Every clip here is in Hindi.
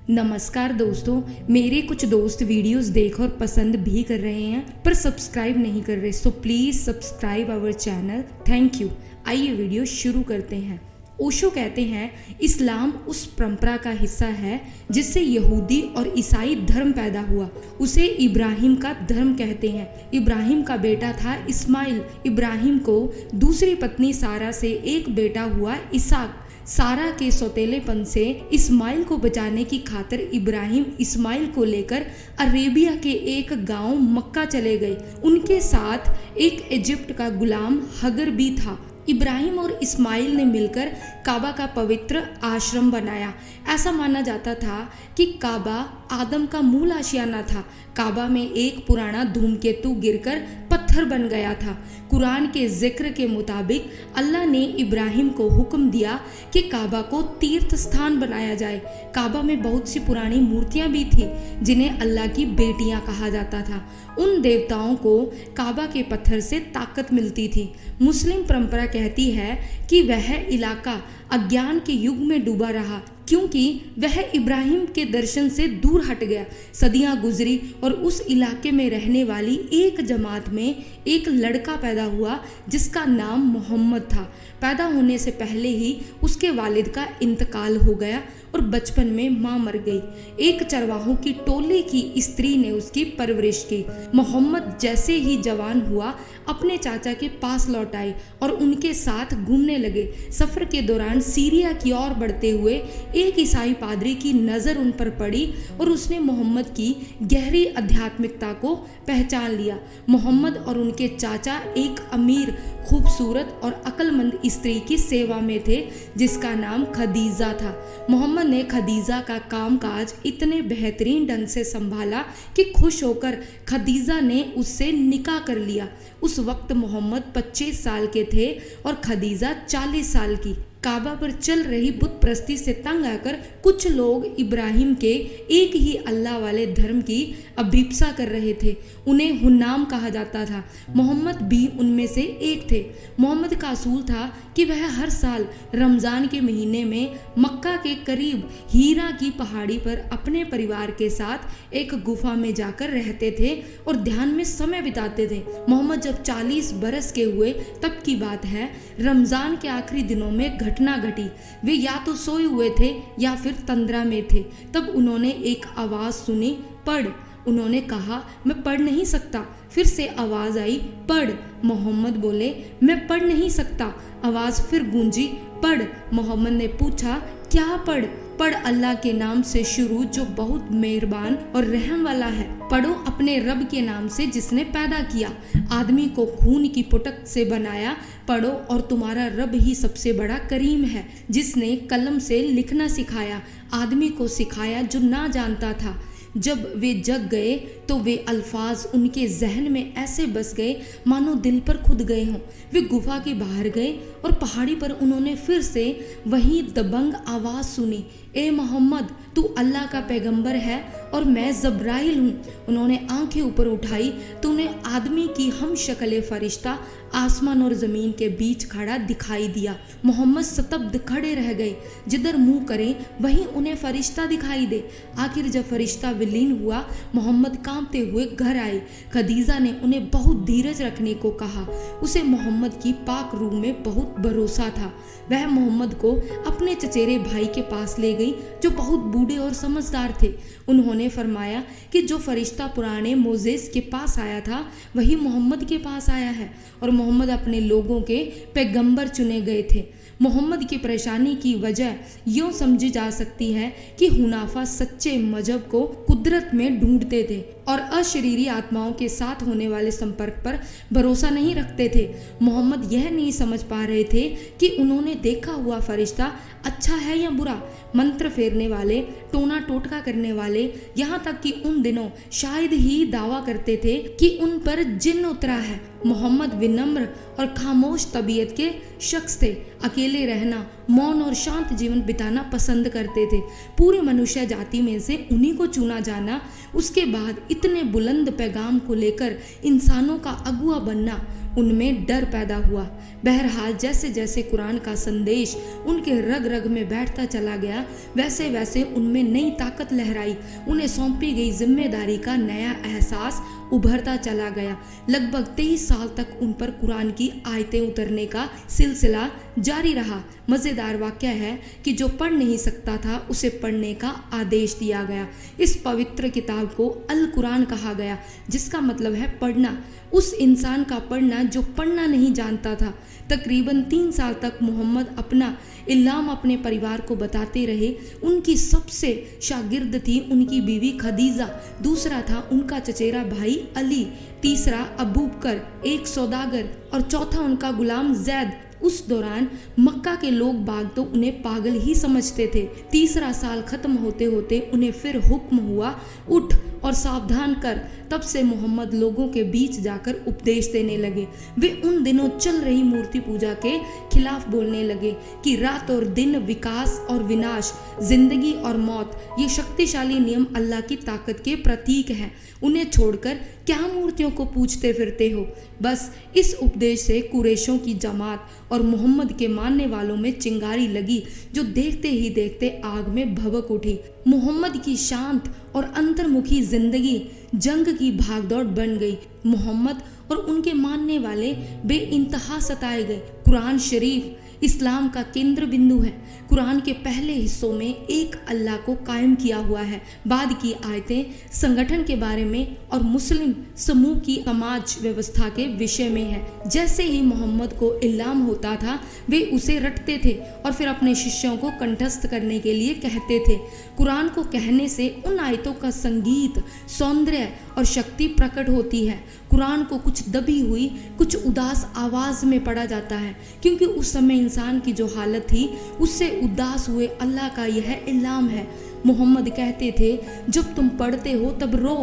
नमस्कार दोस्तों, मेरे कुछ दोस्त वीडियोस देख और पसंद भी कर रहे हैं पर सब्सक्राइब नहीं कर रहे, so please subscribe our channel. Thank you. आइए वीडियो शुरू करते हैं। ओशो कहते हैं इस्लाम उस परंपरा का हिस्सा है जिससे यहूदी और ईसाई धर्म पैदा हुआ। उसे इब्राहिम का धर्म कहते हैं। इब्राहिम का बेटा था इस्माइल। इब्राहिम को दूसरी पत्नी सारा से एक बेटा हुआ इसाक। सारा के सौतेलेपन से इस्माइल को बचाने की खातिर इब्राहिम इस्माइल को लेकर अरेबिया के एक गांव मक्का चले गए। उनके साथ एक इजिप्ट का गुलाम हगर भी था। इब्राहिम और इस्माइल ने मिलकर काबा का पवित्र आश्रम बनाया। ऐसा माना जाता था कि काबा आदम का मूल आशियाना था। काबा में एक पुराना धूमकेतु गिरकर पत्थर बन गया था। कुरान के जिक्र के मुताबिक अल्लाह ने इब्राहिम को हुक्म दिया कि काबा को तीर्थ स्थान बनाया जाए। काबा में बहुत सी पुरानी मूर्तियां भी थी जिन्हें अल्लाह की बेटियां कहा जाता था। उन देवताओं को काबा के पत्थर से ताकत मिलती थी। मुस्लिम परंपरा कहती है कि वह इलाका अज्ञान के युग में डूबा रहा क्योंकि वह इब्राहिम के दर्शन से दूर हट गया। सदियां गुजरी और उस इलाके में रहने वाली एक जमात में एक लड़का पैदा हुआ जिसका नाम मोहम्मद था। पैदा होने से पहले ही उसके वालिद का इंतकाल हो गया और बचपन में मां मर गई। एक चरवाहों की टोली की स्त्री ने उसकी परवरिश की। मोहम्मद जैसे ही जवान हुआ अपने चाचा के पास लौट आए और उनके साथ घूमने लगे। सफर के दौरान सीरिया की ओर बढ़ते हुए एक ईसाई पादरी की नज़र उन पर पड़ी और उसने मोहम्मद की गहरी आध्यात्मिकता को पहचान लिया। मोहम्मद और उनके चाचा एक अमीर, खूबसूरत और अक्लमंद स्त्री की सेवा में थे जिसका नाम खदीजा था। मोहम्मद ने खदीजा का कामकाज इतने बेहतरीन ढंग से संभाला कि खुश होकर खदीजा ने उससे निकाह कर लिया। उस वक्त मोहम्मद 25 साल के थे और खदीजा 40 साल की। काबा पर चल रही बुत प्रस्ती से तंग आकर कुछ लोग इब्राहिम के एक ही अल्लाह वाले धर्म की अभिप्सा कर रहे थे। उन्हें हुन्नाम कहा जाता था। मोहम्मद भी उनमें से एक थे। मोहम्मद का असूल था कि वह हर साल रमज़ान के महीने में मक्का के करीब हीरा की पहाड़ी पर अपने परिवार के साथ एक गुफा में जाकर रहते थे और ध्यान में समय बिताते थे। मोहम्मद जब 40 बरस के हुए तब की बात है। रमज़ान के आखिरी दिनों में घटना घटी। वे या तो सोए हुए थे या फिर तंद्रा में थे। तब उन्होंने एक आवाज़ सुनी, पढ़। उन्होंने कहा, मैं पढ़ नहीं सकता। फिर से आवाज़ आई, पढ़। मोहम्मद बोले, मैं पढ़ नहीं सकता। आवाज़ फिर गूंजी, पढ़। मोहम्मद ने पूछा, क्या पढ़? पढ़ अल्लाह के नाम से शुरू जो बहुत मेहरबान और रहम वाला है। पढ़ो अपने रब के नाम से जिसने पैदा किया, आदमी को खून की पुटक से बनाया। पढ़ो और तुम्हारा रब ही सबसे बड़ा करीम है जिसने कलम से लिखना सिखाया, आदमी को सिखाया जो ना जानता था। जब वे जग गए तो वे अल्फाज उनके जहन में ऐसे बस गए मानो दिल पर खुद गए हों। वे गुफा के बाहर गए और पहाड़ी पर उन्होंने फिर से वही दबंग आवाज़ सुनी, ए मोहम्मद, तू अल्लाह का पैगंबर है और मैं जब्राइल हूँ। उन्होंने आंखें ऊपर उठाई तो उन्हें आदमी की हम शक्ल फरिश्ता आसमान और ज़मीन के बीच खड़ा दिखाई दिया। मोहम्मद स्तब्ध खड़े रह गए। जिधर मुंह करें वहीं उन्हें फरिश्ता दिखाई दे। आखिर जब फरिश्ता विलीन हुआ, मोहम्मद कांपते हुए घर आए। खदीजा ने उन्हें बहुत धीरज रखने को कहा। उसे मोहम्मद की पाक रूह में बहुत भरोसा था। वह मोहम्मद को अपने चचेरे भाई के पास ले गई जो बहुत बूढ़े और समझदार थे। उन्होंने फरमाया कि जो फरिश्ता पुराने मोजेस के पास आया था वही मोहम्मद के पास आया है और मोहम्मद अपने लोगों के पैगंबर चुने गए थे। मोहम्मद की परेशानी की वजह यूँ समझी जा सकती है कि हुनाफा सच्चे मजहब को कुदरत में ढूंढते थे और अशरीरी आत्माओं के साथ होने वाले संपर्क पर भरोसा नहीं रखते थे। मोहम्मद यह नहीं समझ पा रहे थे कि उन्होंने देखा हुआ फरिश्ता अच्छा है या बुरा। मंत्र फेरने वाले, टोना टोटका करने वाले, यहाँ तक कि उन दिनों शायद ही दावा करते थे कि उन पर जिन्न उतरा है। मोहम्मद विनम्र और खामोश तबीयत के शख्स थे। अकेले रहना, मौन और शांत जीवन बिताना पसंद करते थे। पूरी मनुष्य जाति में से उन्हीं को चुना जाना, उसके बाद इतने बुलंद पैगाम को लेकर इंसानों का अगुआ बनना उनमें डर पैदा हुआ। बहरहाल जैसे जैसे कुरान का संदेश उनके रग रग में बैठता चला गया, वैसे वैसे उनमें नई ताकत लहराई। उन्हें सौंपी गई जिम्मेदारी का नया एहसास उभरता चला गया। लगभग 23 साल तक उन पर कुरान की आयतें उतरने का सिलसिला जारी रहा। मज़ेदार वाक़या है कि जो पढ़ नहीं सकता था उसे पढ़ने का आदेश दिया गया। इस पवित्र किताब को अल कुरान कहा गया, जिसका मतलब है पढ़ना। उस इंसान का पढ़ना जो पढ़ना नहीं जानता था। तकरीबन 3 साल तक मोहम्मद अपना इल्लाम अपने परिवार को बताते रहे। उनकी सबसे शागिर्द थी उनकी बीवी खदीजा, दूसरा था उनका चचेरा भाई अली, तीसरा अबू बकर एक सौदागर और चौथा उनका गुलाम जैद। उस दौरान मक्का के लोग बाग तो उन्हें पागल ही समझते थे। तीसरा साल खत्म होते होते उन्हें फिर हुक्म हुआ, उठ और सावधान कर। तब से मोहम्मद लोगों के बीच जाकर उपदेश देने लगे। वे उन दिनों चल रही मूर्ति पूजा के खिलाफ बोलने लगे कि रात और दिन, विकास और विनाश, जिंदगी और मौत, ये शक्तिशाली नियम अल्लाह की ताकत के प्रतीक हैं। उन्हें छोड़कर क्या मूर्तियों को पूजते फिरते हो। बस इस उपदेश से कुरैशों की जमात और मोहम्मद के मानने वालों में चिंगारी लगी, जो देखते ही देखते आग में भभक उठी। मोहम्मद की शांत और अंतर्मुखी जिंदगी जंग की भागदौड़ बन गई। मोहम्मद और उनके मानने वाले बेइंतहा सताए गए। कुरान शरीफ इस्लाम का केंद्र बिंदु है। कुरान के पहले हिस्सों में एक अल्लाह को कायम किया हुआ है। बाद की आयतें संगठन के बारे में और मुस्लिम समूह की समाज व्यवस्था के विषय में है। जैसे ही मोहम्मद को इल्लाम होता था, वे उसे रटते थे और फिर अपने शिष्यों को कंठस्थ करने के लिए कहते थे। कुरान को कहने से उन आयतों का संगीत, सौंदर्य और शक्ति प्रकट होती है। कुरान को कुछ दबी हुई, कुछ उदास आवाज में पढ़ा जाता है, क्योंकि उस समय इंसान की जो हालत थी उससे उदास हुए अल्लाह का यह इल्लाम है। मोहम्मद कहते थे, जब तुम पढ़ते हो तब रो।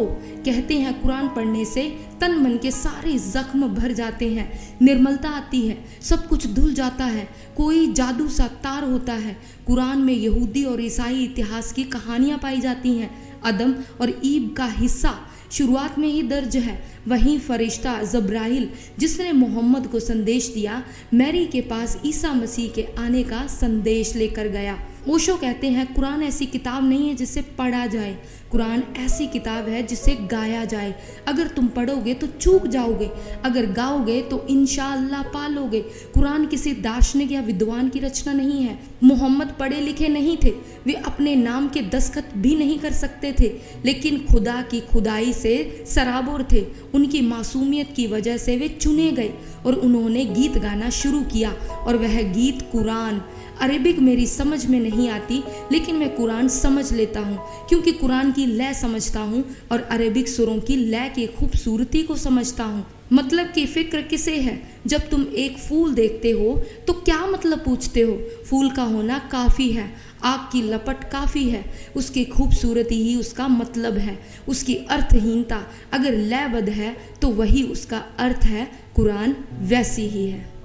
कहते हैं कुरान पढ़ने से तन मन के सारे जख्म भर जाते हैं, निर्मलता आती है, सब कुछ धुल जाता है, कोई जादू सा तार होता है। कुरान में यहूदी और ईसाई इतिहास की कहानियां पाई जाती हैं। अदम और ईब का हिस्सा शुरुआत में ही दर्ज है। वहीं फरिश्ता जब्राइल, जिसने मोहम्मद को संदेश दिया, मैरी के पास ईसा मसीह के आने का संदेश लेकर गया। ओशो कहते हैं, कुरान ऐसी किताब नहीं है जिसे पढ़ा जाए, कुरान ऐसी किताब है जिसे गाया जाए। अगर तुम पढ़ोगे तो चूक जाओगे, अगर गाओगे तो इंशाअल्लाह पालोगे। कुरान किसी दार्शनिक या विद्वान की रचना नहीं है। मोहम्मद पढ़े लिखे नहीं थे, वे अपने नाम के दस्तखत भी नहीं कर सकते थे, लेकिन खुदा की खुदाई से सराबोर थे। उनकी मासूमियत की वजह से वे चुने गए और उन्होंने गीत गाना शुरू किया, और वह गीत कुरान। अरेबिक मेरी समझ में नहीं आती, लेकिन मैं कुरान समझ लेता हूँ, क्योंकि कुरान की लय समझता हूँ और अरेबिक सुरों की लय की खूबसूरती को समझता हूँ। मतलब की फिक्र किसे है? जब तुम एक फूल देखते हो तो क्या मतलब पूछते हो? फूल का होना काफ़ी है, आग की लपट काफ़ी है, उसकी खूबसूरती ही उसका मतलब है, उसकी अर्थहीनता अगर लयबद्ध है तो वही उसका अर्थ है। कुरान वैसी ही है।